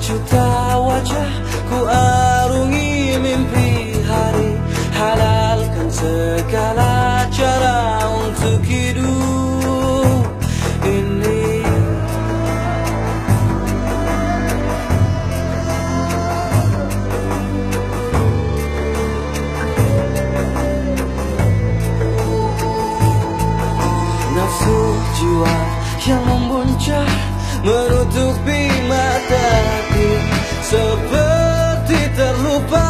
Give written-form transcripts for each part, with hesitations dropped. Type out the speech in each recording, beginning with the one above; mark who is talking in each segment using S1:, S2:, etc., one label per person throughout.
S1: juta wajah ku arungi mimpi hari, halalkan segala cara untuk hidup ini. Nafsu jiwa yang membuncah menutupi mata hati, seperti terlupa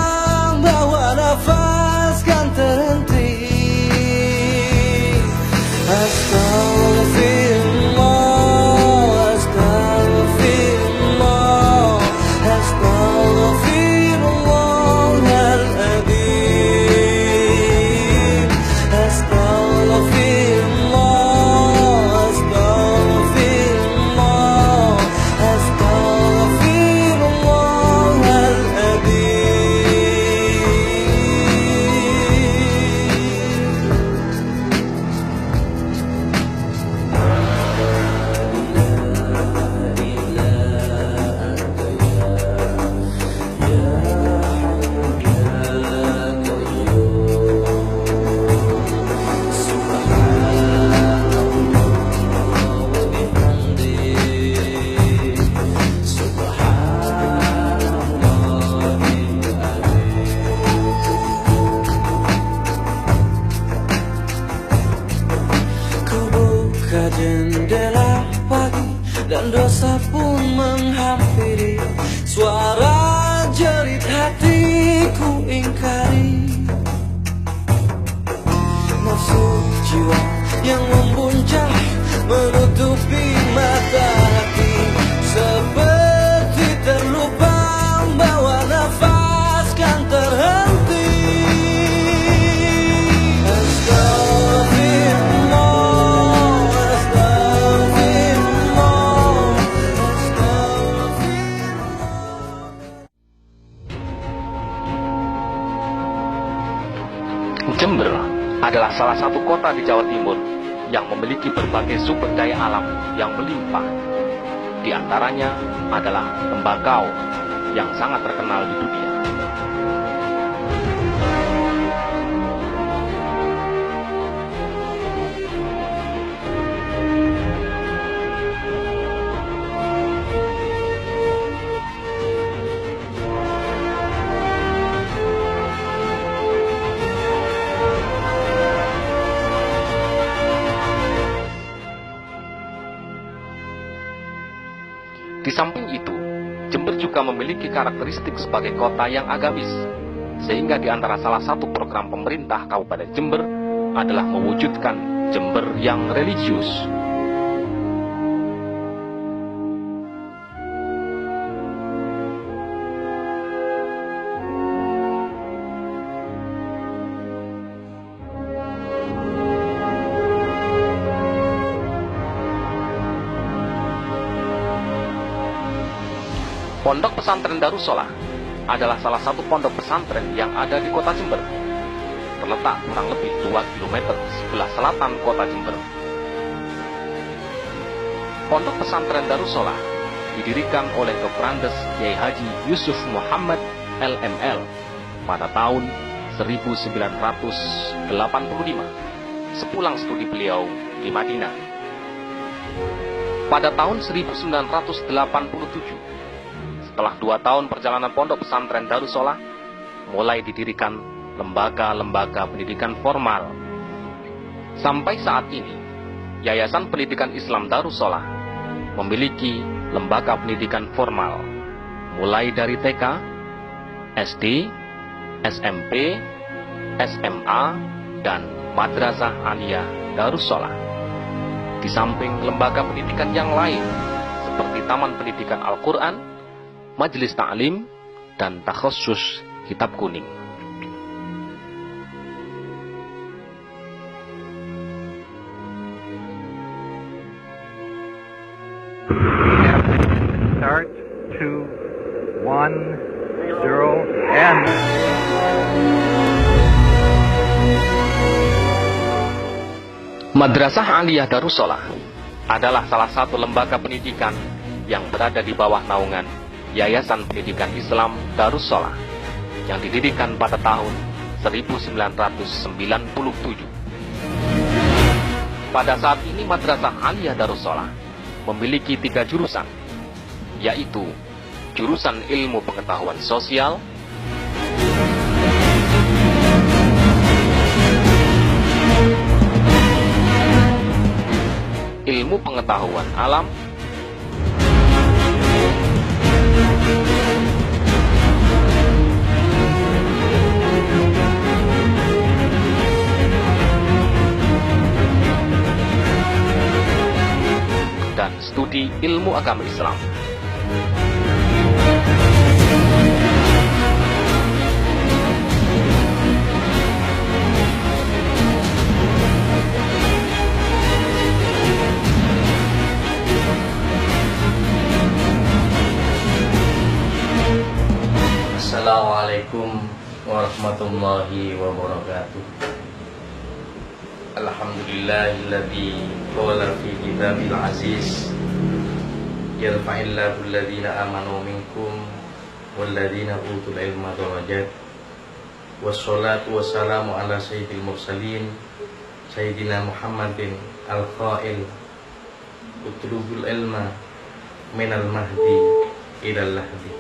S1: bahwa nafas kan terhenti. Astagfirullah, astagfirullah, astagfirullahaladzim. Astagfirullah, astagfirullah, jendela pagi dan dosa pun menghampiri, suara jerit hatiku ingkari. Nafsu jiwa yang membuncah menutupi mata hati, seperti terlupa bahwa nafas kan terhenti.
S2: Jember adalah salah satu kota di Jawa Timur yang memiliki berbagai sumber daya alam yang melimpah. Di antaranya adalah tembakau yang sangat terkenal di dunia. Di samping itu, Jember juga memiliki karakteristik sebagai kota yang agamis, sehingga di antara salah satu program pemerintah Kabupaten Jember adalah mewujudkan Jember yang religius. Pondok Pesantren Darussolah adalah salah satu pondok pesantren yang ada di kota Jember. Terletak kurang lebih 2 km sebelah selatan kota Jember. Pondok Pesantren Darussolah didirikan oleh Dr. Andes Kiai Haji Yusuf Muhammad LML pada tahun 1985, sepulang studi beliau di Madinah. Pada tahun 1987, setelah 2 tahun perjalanan pondok pesantren Darussolah, mulai didirikan lembaga-lembaga pendidikan formal. Sampai saat ini, Yayasan Pendidikan Islam Darussolah memiliki lembaga pendidikan formal, mulai dari TK, SD, SMP, SMA, dan Madrasah Aliyah Darussolah. Di samping lembaga pendidikan yang lain, seperti Taman Pendidikan Al-Quran, Majelis Ta'lim, dan Takhasus Kitab Kuning.
S3: Start 2, 1, 0, and
S2: Madrasah Aliyah Darussolah adalah salah satu lembaga pendidikan yang berada di bawah naungan Yayasan Pendidikan Islam Darussalah yang didirikan pada tahun 1997. Pada saat ini Madrasah Aliyah Darussalah memiliki 3 jurusan, yaitu jurusan Ilmu Pengetahuan Sosial, Ilmu Pengetahuan Alam, dan Studi Ilmu Agama Islam.
S4: Assalamualaikum warahmatullahi wabarakatuh. Alhamdulillahilladzi qala fi kitabil aziz yarfa'illahu alladhina amanu minkum walladhina utul ilma darajat. Wassalatu wassalamu ala sayyidil mursalin sayyidina Muhammadin al-qail utlubul ilma minal mahdi ilal lahdi.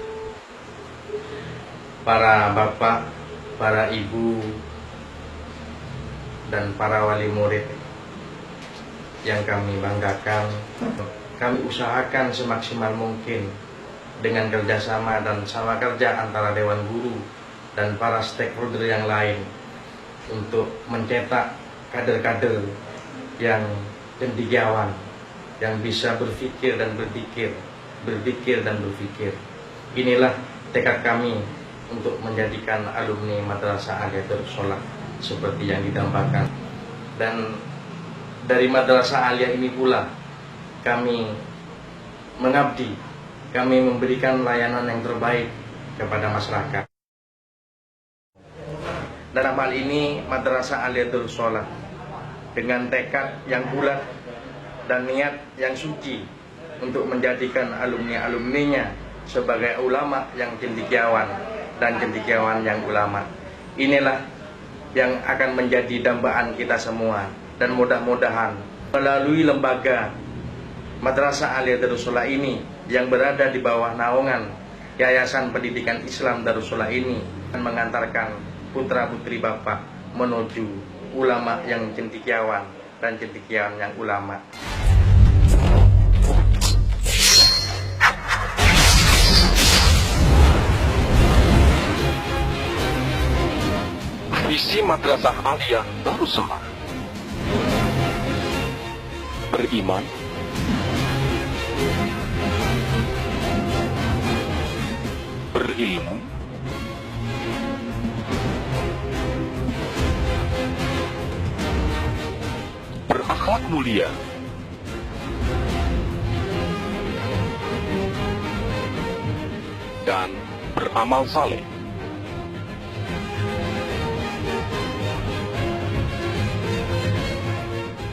S4: Para bapak, para ibu, dan para wali murid yang kami banggakan, kami usahakan semaksimal mungkin dengan kerjasama dan sama kerja antara Dewan Guru dan para stakeholder yang lain untuk mencetak kader-kader yang cendekiawan, yang bisa berpikir dan berpikir, berpikir dan berpikir. Inilah tekad kami untuk menjadikan alumni Madrasah Aliyah Darussalah seperti yang didambakan. Dan dari Madrasah Aliyah ini pula kami mengabdi, kami memberikan layanan yang terbaik kepada masyarakat. Dalam hal ini Madrasah Aliyah Darussalah dengan tekad yang bulat dan niat yang suci untuk menjadikan alumni-alumninya sebagai ulama yang cendekiawan dan cendekiawan yang ulama. Inilah yang akan menjadi dambaan kita semua, dan mudah-mudahan melalui lembaga Madrasah Aliyah Darussalah ini yang berada di bawah naungan Yayasan Pendidikan Islam Darussalah ini akan mengantarkan putra-putri Bapak menuju ulama yang cendekiawan dan cendekiawan yang ulama.
S2: Visi Madrasah Aliyah Darussalah: beriman, berilmu, berakhlak mulia, dan beramal saleh.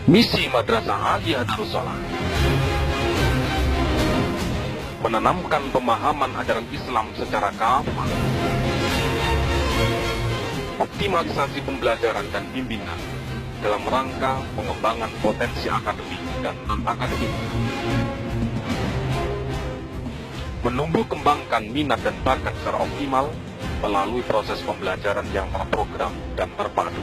S2: Misi Madrasah Aliyah Darussalah: menanamkan pemahaman ajaran Islam secara kafah, optimalisasi pembelajaran dan bimbingan dalam rangka pengembangan potensi akademik dan non-akademik, menumbuh kembangkan minat dan bakat secara optimal melalui proses pembelajaran yang terprogram dan terpadu.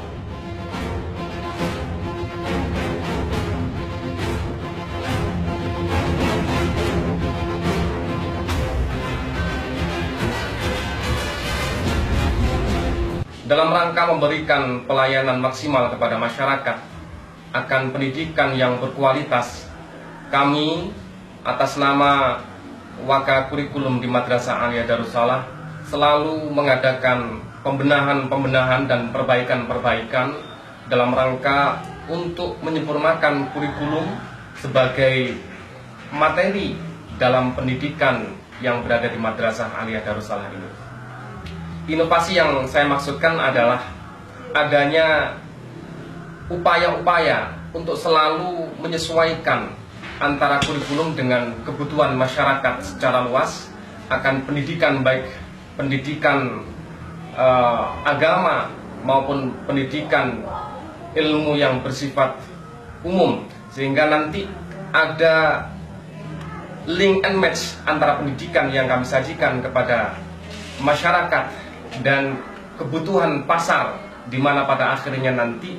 S5: Dalam rangka memberikan pelayanan maksimal kepada masyarakat akan pendidikan yang berkualitas, kami atas nama Waka Kurikulum di Madrasah Aliyah Darussalah selalu mengadakan pembenahan dan perbaikan dalam rangka untuk menyempurnakan kurikulum sebagai materi dalam pendidikan yang berada di Madrasah Aliyah Darussalah ini. Inovasi yang saya maksudkan adalah adanya upaya-upaya untuk selalu menyesuaikan antara kurikulum dengan kebutuhan masyarakat secara luas akan pendidikan, baik pendidikan agama maupun pendidikan ilmu yang bersifat umum, sehingga nanti ada link and match antara pendidikan yang kami sajikan kepada masyarakat dan kebutuhan pasar, di mana pada akhirnya nanti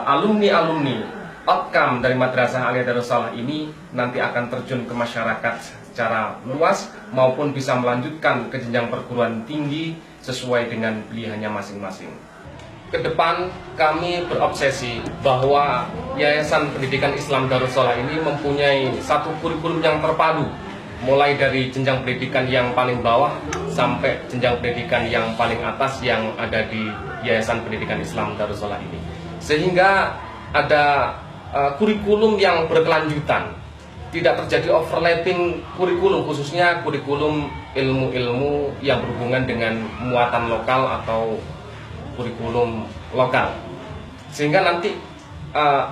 S5: alumni-alumni outcome dari Madrasah Aliyah Darus Salah ini nanti akan terjun ke masyarakat secara luas maupun bisa melanjutkan ke jenjang perguruan tinggi sesuai dengan pilihannya masing-masing. Ke depan kami berobsesi bahwa Yayasan Pendidikan Islam Darus Salah ini mempunyai satu kurikulum yang terpadu, mulai dari jenjang pendidikan yang paling bawah sampai jenjang pendidikan yang paling atas yang ada di Yayasan Pendidikan Islam Darus Salah ini, sehingga ada kurikulum yang berkelanjutan, tidak terjadi overlapping kurikulum, khususnya kurikulum ilmu-ilmu yang berhubungan dengan muatan lokal atau kurikulum lokal, sehingga nanti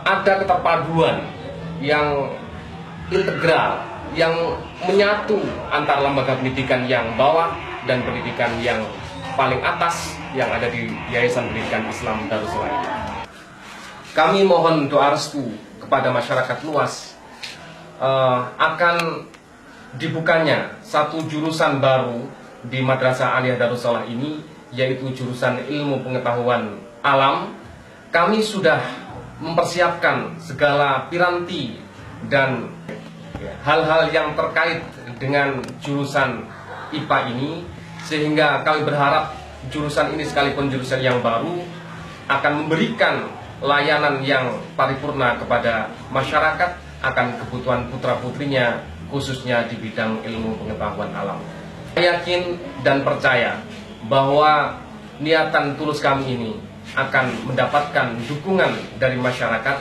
S5: ada keterpaduan yang integral yang menyatu antara lembaga pendidikan yang bawah dan pendidikan yang paling atas yang ada di Yayasan Pendidikan Islam Darus Salah ini. Kami mohon doa restu kepada masyarakat luas akan dibukanya satu jurusan baru di Madrasah Aliyah Darus Salah ini, yaitu jurusan ilmu pengetahuan alam. Kami sudah mempersiapkan segala piranti dan hal-hal yang terkait dengan jurusan IPA ini, sehingga kami berharap jurusan ini sekalipun jurusan yang baru akan memberikan layanan yang paripurna kepada masyarakat akan kebutuhan putra-putrinya, khususnya di bidang ilmu pengetahuan alam. Saya yakin dan percaya bahwa niatan tulus kami ini akan mendapatkan dukungan dari masyarakat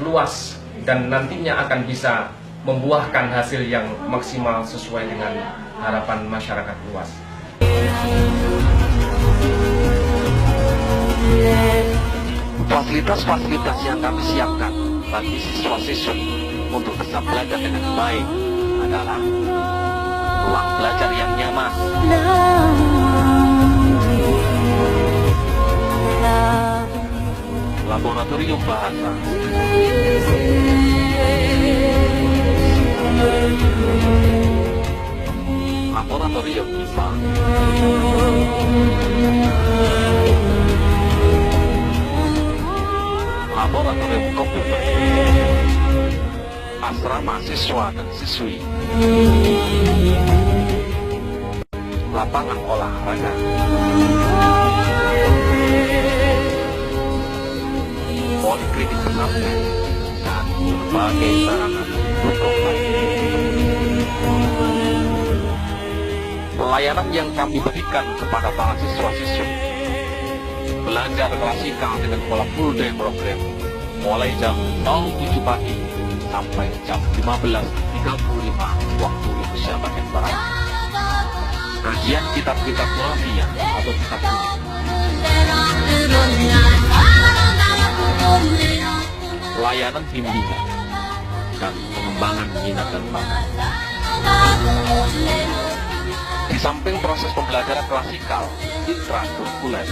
S5: luas dan nantinya akan bisa membuahkan hasil yang maksimal sesuai dengan harapan masyarakat luas.
S2: Fasilitas-fasilitas yang kami siapkan bagi siswa-siswi untuk bisa belajar dengan baik adalah ruang belajar yang nyaman, laboratorium bahasa, laboratorium IPA, laboratorium komputer, asrama siswa dan siswi, lapangan olahraga, poliklinik pesantren, dan berbagai sarana pendukung lain. Pelayanan yang kami berikan kepada para siswa-siswi, belajar klasikal dengan pola full day program mulai jam 07 pagi sampai jam 15.35 waktu Indonesia bagian Barat. Kajian kitab-kitab Qur'aniyah atau kitab suci, layanan bimbingan dan pengembangan minat dan bakat. Di samping proses pembelajaran klasikal intrakurikuler,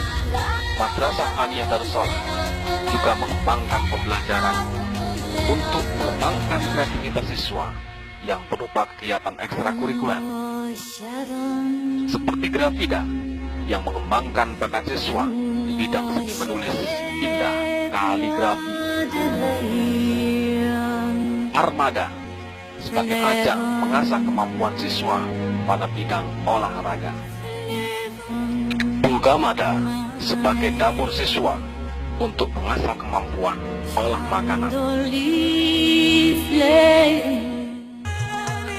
S2: Madrasah Aliyah Darus Salah juga mengembangkan pembelajaran untuk mengembangkan kreativitas siswa yang berupa kegiatan ekstrakurikuler seperti grafida yang mengembangkan bakat siswa di bidang seni menulis indah, kaligrafi, armada sebagai ajang mengasah kemampuan siswa pada bidang olahraga, Bulgamada sebagai dapur siswa untuk mengasah kemampuan olah makanan,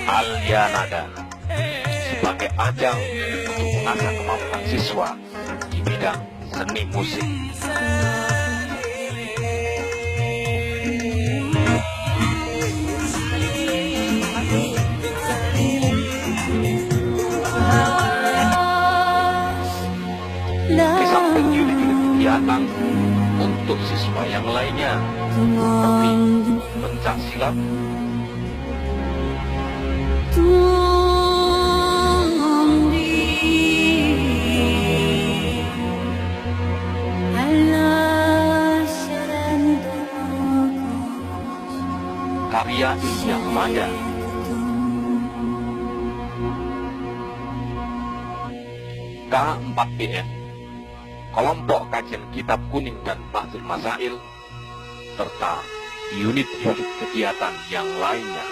S2: Alyanada sebagai ajang untuk mengasah kemampuan siswa di bidang seni musik. Di samping unit-unit kegiatan untuk siswa yang lainnya seperti pencak silat, karya ilmiah remaja. K4BN, kelompok kajian kitab kuning dan Bahsul Masail, serta unit-unit kegiatan yang lainnya.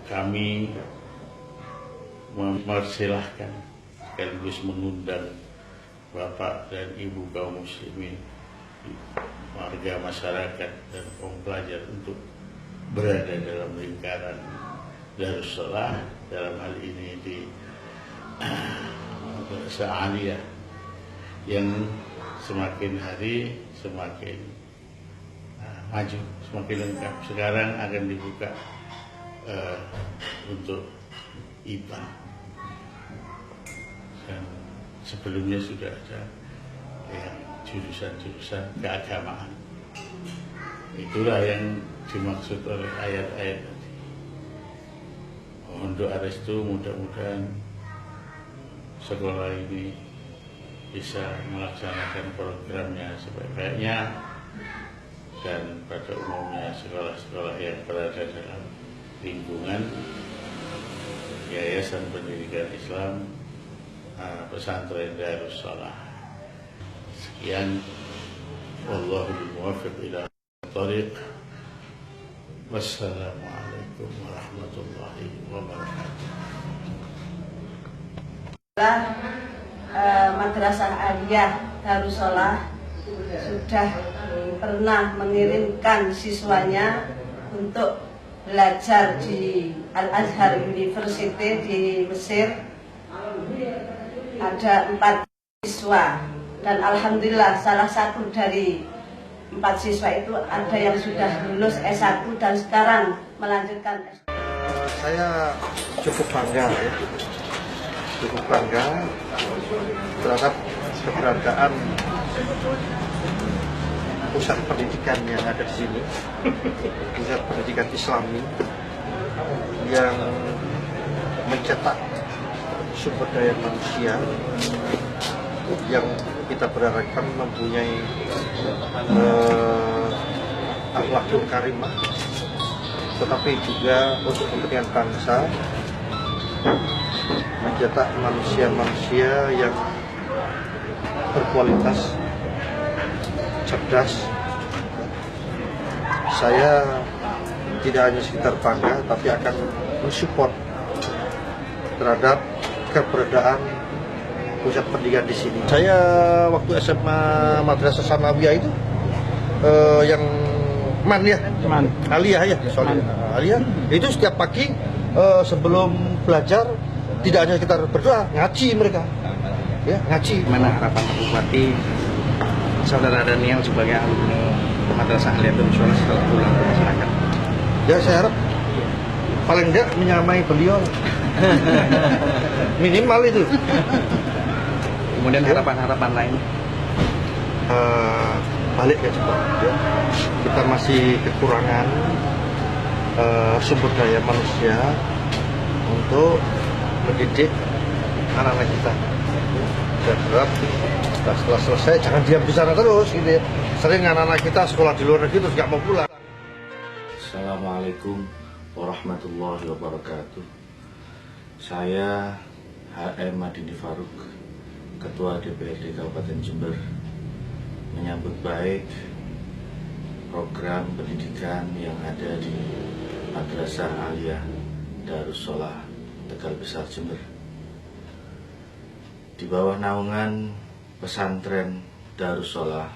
S6: Kami mempersilahkan sekaligus mengundang Bapak dan Ibu kaum muslimin, warga masyarakat dan kaum pelajar untuk berada dalam lingkaran Darussalah, dalam hal ini di Madrasah Aliyah yang semakin hari semakin maju, semakin lengkap. Sekarang akan dibuka untuk IPA, dan sebelumnya sudah ada jurusan-jurusan keagamaan. Itulah yang dimaksud oleh ayat-ayat tadi. Mohon doa restu, mudah-mudahan sekolah ini bisa melaksanakan programnya sebaik-baiknya, dan pada umumnya sekolah-sekolah yang berada dalam lingkungan Yayasan Pendidikan Islam Pesantren Darussalah. Sekian, wallahul muwaffiq ila thariq. Wassalamualaikum warahmatullahi wabarakatuh.
S7: Madrasah Aliyah Darussalah sudah pernah mengirimkan siswanya untuk belajar di Al-Azhar University di Mesir. Ada 4 siswa, dan alhamdulillah salah satu dari 4 siswa itu ada yang sudah lulus S1 dan sekarang melanjutkan S2.
S8: Saya cukup bangga terhadap keberadaan pusat pendidikan yang ada di sini, pusat pendidikan Islami yang mencetak sumber daya manusia yang kita berharapkan mempunyai akhlakul karimah, tetapi juga untuk kepentingan bangsa mencetak manusia-manusia yang berkualitas, cerdas. Saya tidak hanya sekitar bangga, tapi akan mensupport terhadap keberadaan pusat pendidikan di sini. Saya waktu SMA Madrasah Sanawiyah itu yang Aliyah ya, Aliyah itu setiap pagi sebelum belajar tidak hanya sekitar berdoa, ngaji mereka. Ya, ngaji.
S9: Mana harapan Bupati Saudara Daniel sebagai alumni Madrasah Aliyah Darussalah setelah pulang ke masyarakat?
S8: Ya, saya harap paling enggak menyamai beliau. Minimal itu.
S9: Kemudian harapan-harapan lain?
S8: Balik ya cepat. Ya. Kita masih kekurangan sumber daya manusia untuk mendidik anak-anak kita. Saya harap setelah selesai jangan diam di sana terus gitu ya. Sering anak-anak kita sekolah di luar negeri terus nggak mau pulang.
S10: Assalamualaikum
S6: warahmatullahi wabarakatuh. Saya HM Madini Faruk, Ketua DPRD Kabupaten Jember, menyambut baik program pendidikan yang ada di Madrasah Aliyah Darussolah Tegal Besar Jember. Di bawah naungan pesantren Darussolah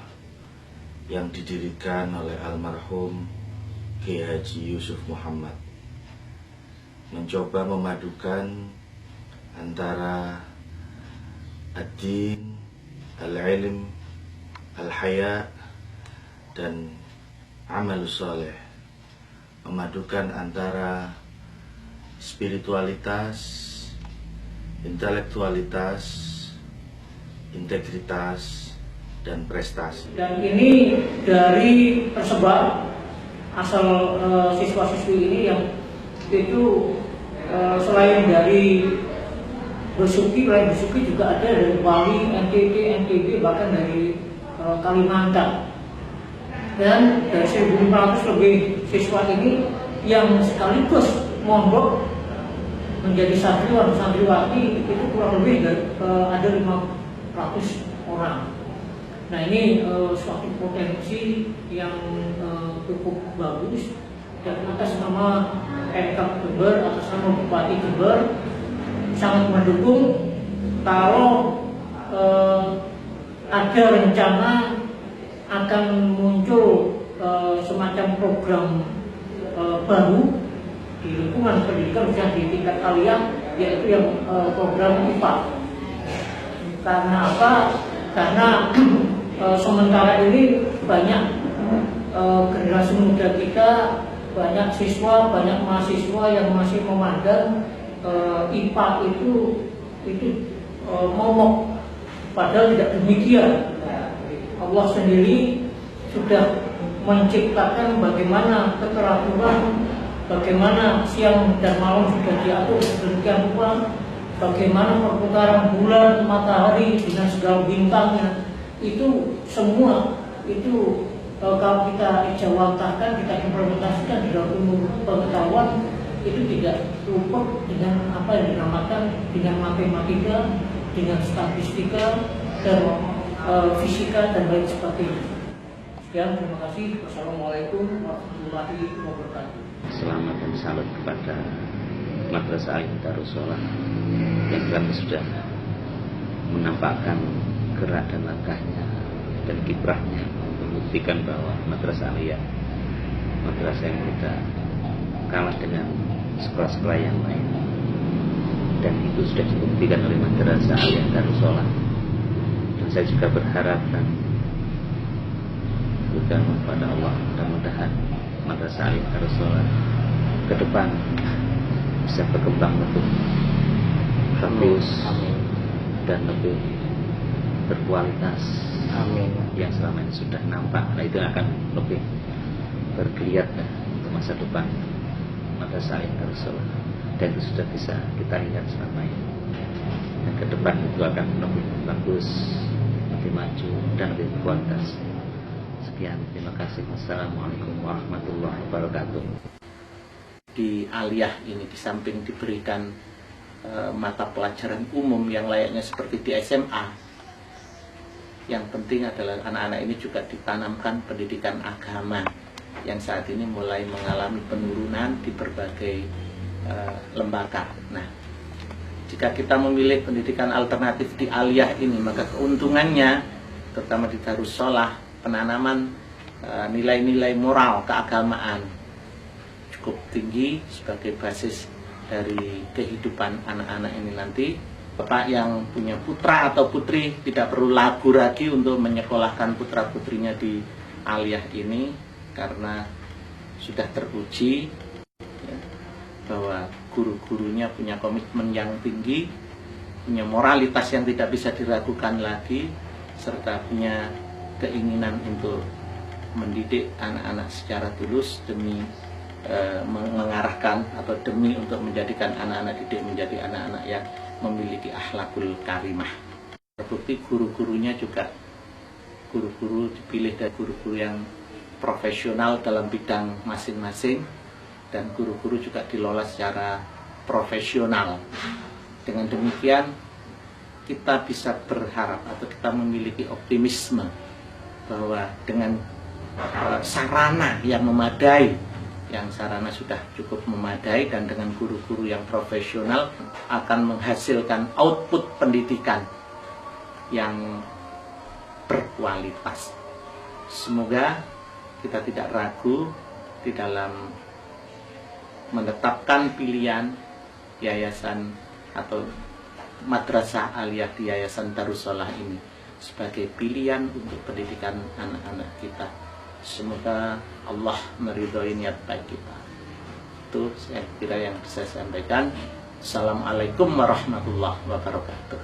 S6: yang didirikan oleh almarhum Kiai Haji Yusuf Muhammad, mencoba memadukan antara ad-din, al-ilm, al-haya, dan amal soleh, memadukan antara spiritualitas, intelektualitas, integritas, dan prestasi.
S10: Dan ini dari tersebar asal siswa-siswi ini yang itu selain dari Besuki juga ada dari Bali, NTT, NTB, bahkan dari Kalimantan. Dan dari 1.500 lebih siswa ini yang sekaligus mondok menjadi santriwan santriwati itu kurang lebih ada 500 orang. Nah, ini suatu potensi yang cukup bagus, dan atas nama Pemkab Jember, atas nama Bupati Jember sangat mendukung kalau ada rencana akan muncul semacam program baru di lingkungan pendidikan khususnya di tingkat aliyah, yaitu yang program IPA. Karena apa? Karena sementara ini banyak generasi muda kita, banyak siswa, banyak mahasiswa yang masih memandang IPA itu momok, padahal tidak demikian. Allah sendiri sudah menciptakan bagaimana keteraturan, bagaimana siang dan malam sudah diatur sedemikian rupa, bagaimana perputaran bulan, matahari dengan segala bintangnya, itu semua itu kalau kita ijawantahkan, kita implementasikan di dalam ilmu pengetahuan, itu tidak luput dengan apa yang dinamakan dengan matematika, dengan statistika, dan fisika, dan lain sebagainya. Sekian, terima kasih. Wassalamualaikum warahmatullahi wabarakatuh.
S11: Selamat dan salut kepada Madrasah Aliyah Darussolah yang kami sudah menampakkan gerak dan langkahnya dan kiprahnya untuk membuktikan bahwa Madrasah Aliyah madrasah yang tidak kalah dengan sekolah-sekolah yang lain, dan itu sudah dibuktikan oleh Madrasah Aliyah Darussolah. Dan saya juga berharap dan juga kepada Allah, mudah-mudahan Madrasah Aliyah Darussolah ke depan bisa berkembang lebih bagus dan lebih berkualitas.
S9: Amin.
S11: Yang selama ini sudah nampak, nah itu akan lebih bergeliat untuk masa depan Madrasah Aliyah Darussolah, dan itu sudah bisa kita lihat selama ini. Dan ke depan itu akan lebih bagus, lebih maju, dan lebih berkualitas. Sekian, terima kasih. Wassalamualaikum warahmatullahi wabarakatuh.
S12: Di Aliyah ini, di samping diberikan mata pelajaran umum yang layaknya seperti di SMA, yang penting adalah anak-anak ini juga ditanamkan pendidikan agama yang saat ini mulai mengalami penurunan di berbagai lembaga. Nah, jika kita memilih pendidikan alternatif di Aliyah ini, maka keuntungannya, terutama di Darussolah, penanaman nilai-nilai moral keagamaan cukup tinggi sebagai basis dari kehidupan anak-anak ini nanti. Bapak yang punya putra atau putri tidak perlu ragu lagi untuk menyekolahkan putra-putrinya di Aliyah ini, karena sudah teruji ya, bahwa guru-gurunya punya komitmen yang tinggi, punya moralitas yang tidak bisa diragukan lagi, serta punya keinginan untuk mendidik anak-anak secara tulus demi mengarahkan atau demi untuk menjadikan anak-anak didik menjadi anak-anak yang memiliki akhlakul karimah. Terbukti guru-gurunya juga guru-guru dipilih dari guru-guru yang profesional dalam bidang masing-masing, dan guru-guru juga dikelola secara profesional. Dengan demikian kita bisa berharap atau kita memiliki optimisme bahwa dengan sarana yang memadai, yang sarana sudah cukup memadai, dan dengan guru-guru yang profesional akan menghasilkan output pendidikan yang berkualitas. Semoga kita tidak ragu di dalam menetapkan pilihan yayasan atau Madrasah Aliyah di Yayasan Darussalah ini sebagai pilihan untuk pendidikan anak-anak kita. Semoga Allah meridhoi niat baik kita. Itu saya kira yang bisa saya sampaikan. Assalamualaikum warahmatullahi wabarakatuh.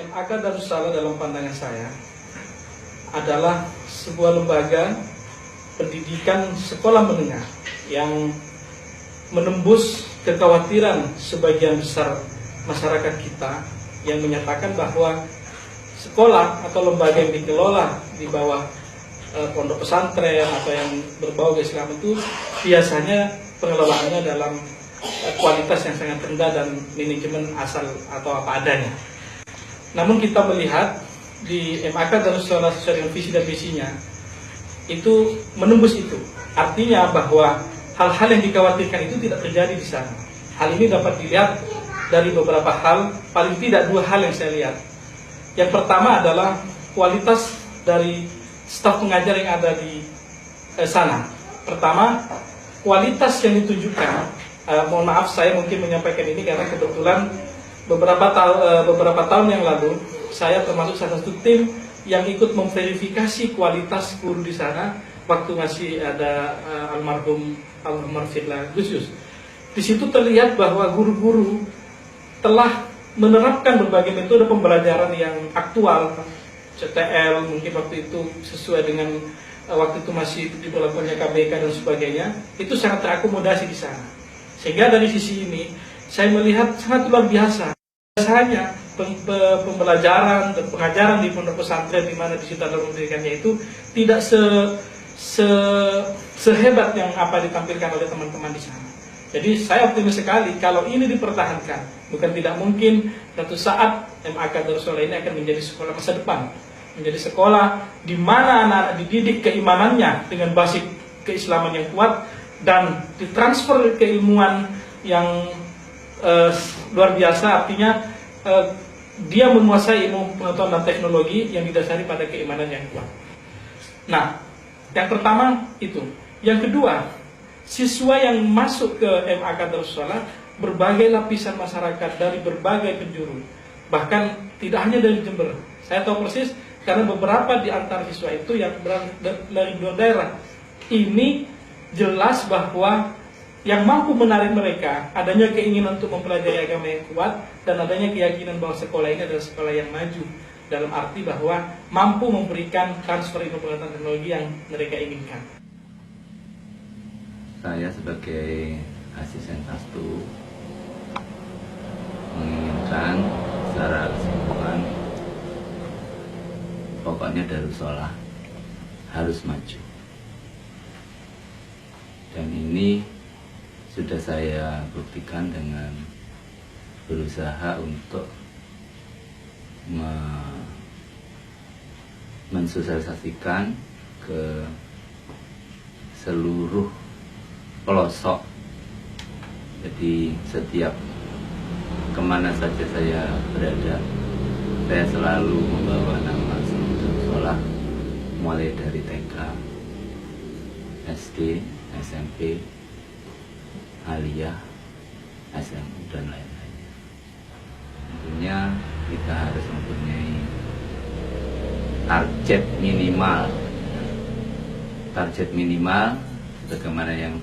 S13: MAK Darussalah dalam pandangan saya adalah sebuah lembaga pendidikan sekolah menengah yang menembus kekhawatiran sebagian besar masyarakat kita yang menyatakan bahwa sekolah atau lembaga yang dikelola di bawah pondok pesantren atau yang berbau Islam itu biasanya pengelolaannya dalam kualitas yang sangat rendah dan manajemen asal atau apa adanya. Namun kita melihat di MAK Darussalah sesuai dengan visi dan misinya itu menembus itu. Artinya bahwa hal-hal yang dikhawatirkan itu tidak terjadi di sana. Hal ini dapat dilihat dari beberapa hal, paling tidak 2 hal yang saya lihat. Yang pertama adalah kualitas dari staf pengajar yang ada di sana. Pertama, kualitas yang ditunjukkan. Mohon maaf saya mungkin menyampaikan ini karena kebetulan beberapa tahun yang lalu saya termasuk salah satu tim yang ikut memverifikasi kualitas guru di sana waktu masih ada almarhum Firla Gusyus. Di situ terlihat bahwa guru-guru telah menerapkan berbagai metode pembelajaran yang aktual, CTL mungkin waktu itu sesuai dengan waktu itu masih diberlakukannya KBK dan sebagainya, itu sangat terakomodasi di sana. Sehingga dari sisi ini saya melihat sangat luar biasa. Biasanya pembelajaran dan pengajaran di pondok pesantren di mana di situ ada pendidikannya itu tidak sehebat yang apa ditampilkan oleh teman-teman di sana. Jadi saya optimis sekali kalau ini dipertahankan, bukan tidak mungkin suatu saat MAK Darussalah ini akan menjadi sekolah masa depan, menjadi sekolah di mana anak-anak dididik keimanannya dengan basis keislaman yang kuat dan ditransfer keilmuan yang luar biasa, artinya dia menguasai ilmu pengetahuan dan teknologi yang didasari pada keimanan yang kuat. Nah, yang pertama itu. Yang kedua, siswa yang masuk ke MAK Darussalah berbagai lapisan masyarakat dari berbagai penjuru, bahkan tidak hanya dari Jember. Saya tahu persis karena beberapa di antara siswa itu yang dari dua daerah. Ini jelas bahwa yang mampu menarik mereka adanya keinginan untuk mempelajari agama yang kuat dan adanya keyakinan bahwa sekolah ini adalah sekolah yang maju, dalam arti bahwa mampu memberikan transfer ilmu pengetahuan teknologi yang mereka inginkan.
S11: Saya sebagai asisten Tastu menginginkan secara keseluruhan pokoknya Darussalah harus maju, dan ini sudah saya buktikan dengan berusaha untuk mensosialisasikan ke seluruh pelosok. Jadi setiap kemana saja saya berada, saya selalu membawa nama Darussalah, mulai dari TK, SD, SMP, Aliyah, SMU, dan lain-lainnya. Tentunya kita harus mempunyai target minimal bagaimana yang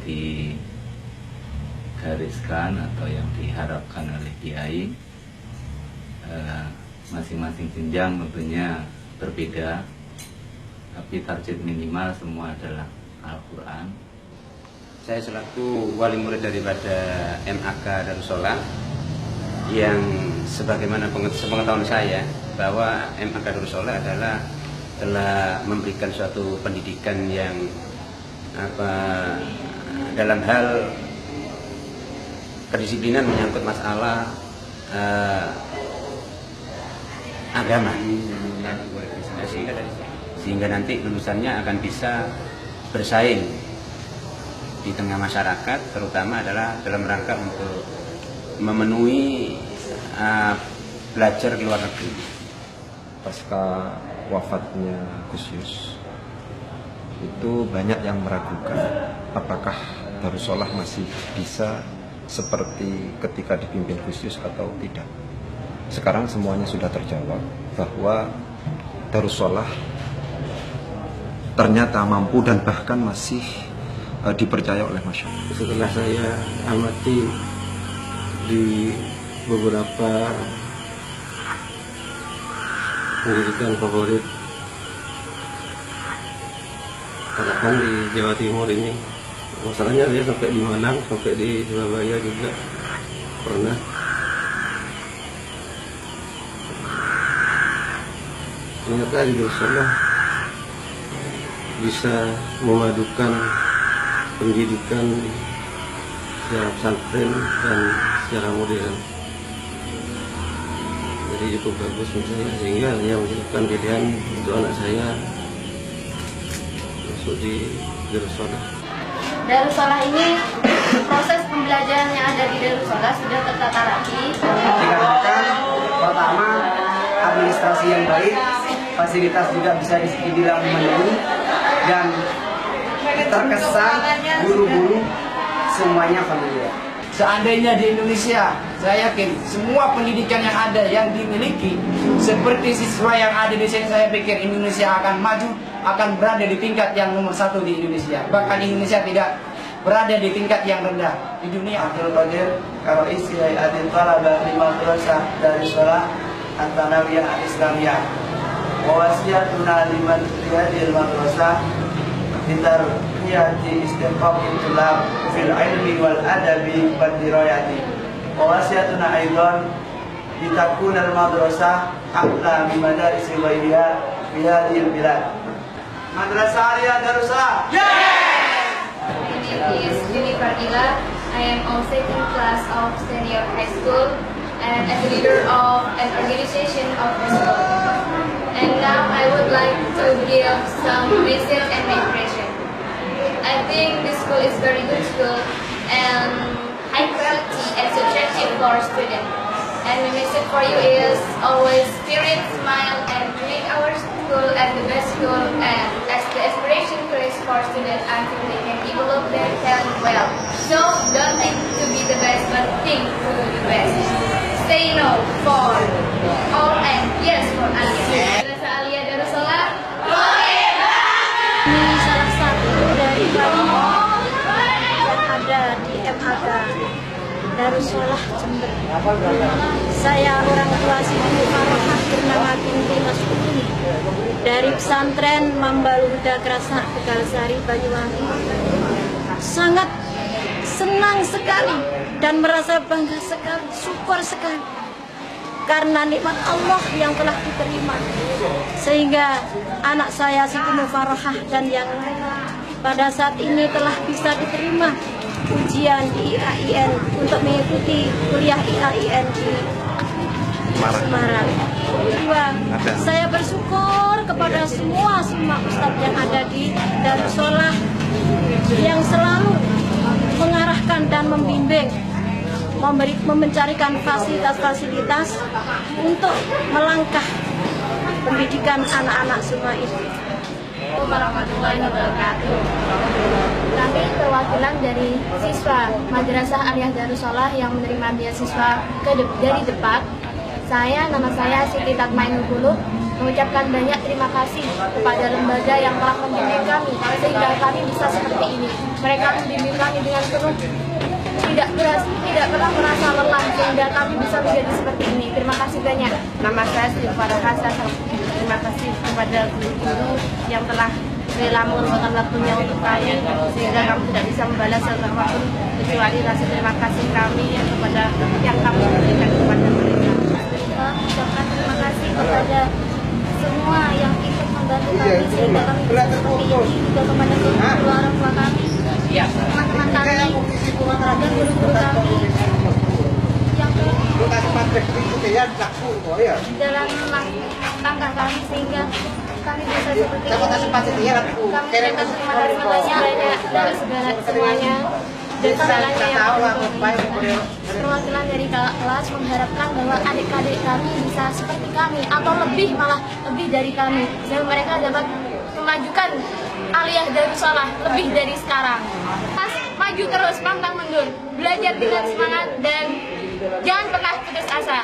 S11: digariskan atau yang diharapkan oleh kiai. Masing-masing jenjang tentunya berbeda, tapi target minimal semua adalah Al-Quran.
S14: Saya selaku wali murid daripada MAK Darussalah yang sebagaimana sepengetahuan saya bahwa MAK Darussalah adalah telah memberikan suatu pendidikan yang dalam hal kedisiplinan menyangkut masalah agama, sehingga nanti lulusannya akan bisa bersaing di tengah masyarakat, terutama adalah dalam rangka untuk memenuhi belajar ke luar negeri.
S15: Pasca wafatnya Gus Yus, itu banyak yang meragukan apakah Darussalah masih bisa seperti ketika dipimpin Gus Yus atau tidak. Sekarang semuanya sudah terjawab bahwa Darussalah ternyata mampu dan bahkan masih dipercaya oleh masyarakat.
S16: Setelah saya amati di beberapa pendidikan favorit, katakan di Jawa Timur ini, masalahnya dia sampai di Malang, sampai di Surabaya juga pernah. Ternyata di Darussalah bisa memadukan pendidikan secara pesantren dan secara modern. Jadi cukup bagus menurut saya, sehingga saya menjadikan pilihan untuk anak saya masuk di Darussalah.
S17: Darussalah ini proses pembelajaran yang ada di Darussalah sudah tertata rapi.
S18: Dikarenakan pertama administrasi yang baik, fasilitas juga bisa dibilang memenuhi, dan terkesan guru-guru semuanya familiar.
S19: Seandainya di Indonesia, saya yakin semua pendidikan yang ada yang dimiliki seperti siswa yang ada di sini, saya pikir Indonesia akan maju, akan berada di tingkat yang nomor 1 di Indonesia. Bahkan Indonesia tidak berada di tingkat yang rendah di dunia.
S18: Abdul Qadir Karois Hay'atin Talaba di Madrasah Darussalah At-Tanawiyah Al-Islamiyah. Wawasiyatuna liman riyadil madrasah bitarhiyati istiqamil tulab fil ilmi wal adabi wad dirayati. Wawasiyatuna aidan bitakunal madrasah a'la min madarisi ghairiha fi hadhil bilad. Madrasah Aliyah Darussalah.
S17: My name is Jennifer Ila. I am on second class of senior high school and as a leader of an organization of the school. And now I would like to give some message and my impression. I think this school is very good school and high quality and attractive for students. And my message for you is always spirit, smile, and make our school as the best school and as the aspiration place for students until they can develop their talent well. So don't think to be the best, but think to be the best. Say no for all and yes for Aliyah. Madrasah Aliyah Darussalah.
S20: Ini salah satu dari banyak yang ada di MAK Darussalah Jember. Saya orang tua Siti Mufarohah bernama Binti Mas'udin dari pesantren Mambaul Huda Krasak Tegalsari Banyuwangi. Sangat senang sekali dan merasa bangga sekali, syukur sekali karena nikmat Allah yang telah diterima, sehingga anak saya Siti Mufarohah dan yang lain pada saat ini telah bisa diterima ujian di IAIN untuk mengikuti kuliah IAIN di Semarang. Saya bersyukur kepada semua ustadz yang ada di Darussalah yang selalu mengarahkan dan membimbing, mencarikan fasilitas-fasilitas untuk melangkah pendidikan anak-anak semua ini.
S17: Warahmatullahi wabarakatuh. Kami perwakilan dari siswa Madrasah Aliyah Darussalah yang menerima beasiswa dari Depak. Nama saya Siti Tatmainul Qulub, mengucapkan banyak terima kasih kepada lembaga yang telah membimbing kami sehingga kami bisa seperti ini. Mereka membimbing kami dengan penuh tidak pernah merasa lelah sehingga kami bisa menjadi seperti ini. Terima kasih banyak. Nama saya Siti Mufarohah. Terima kasih kepada guru-guru yang telah rela meluangkan waktunya untuk kami sehingga kami tidak bisa membalas apapun kecuali rasa terima kasih kami kepada yang kami berikan kepada mereka.
S20: mengucapkan terima kasih kepada semua yang ikut membantu kami sehingga kami bisa seperti ini, juga kepada kedua orang tua kami, teman-teman kami, dan guru-guru kami yang dalam langkah kami sehingga kami bisa seperti ini. Kami mengucapkan terima kasih banyak dari segala semuanya. Dan segalanya yang perwakilan dari kelas mengharapkan bahwa adik-adik kami bisa seperti kami atau lebih, malah lebih dari kami, sehingga mereka dapat memajukan Aliyah Darussalah lebih dari sekarang. Maju terus, pantang mundur, belajar dengan semangat dan jangan pernah putus asa.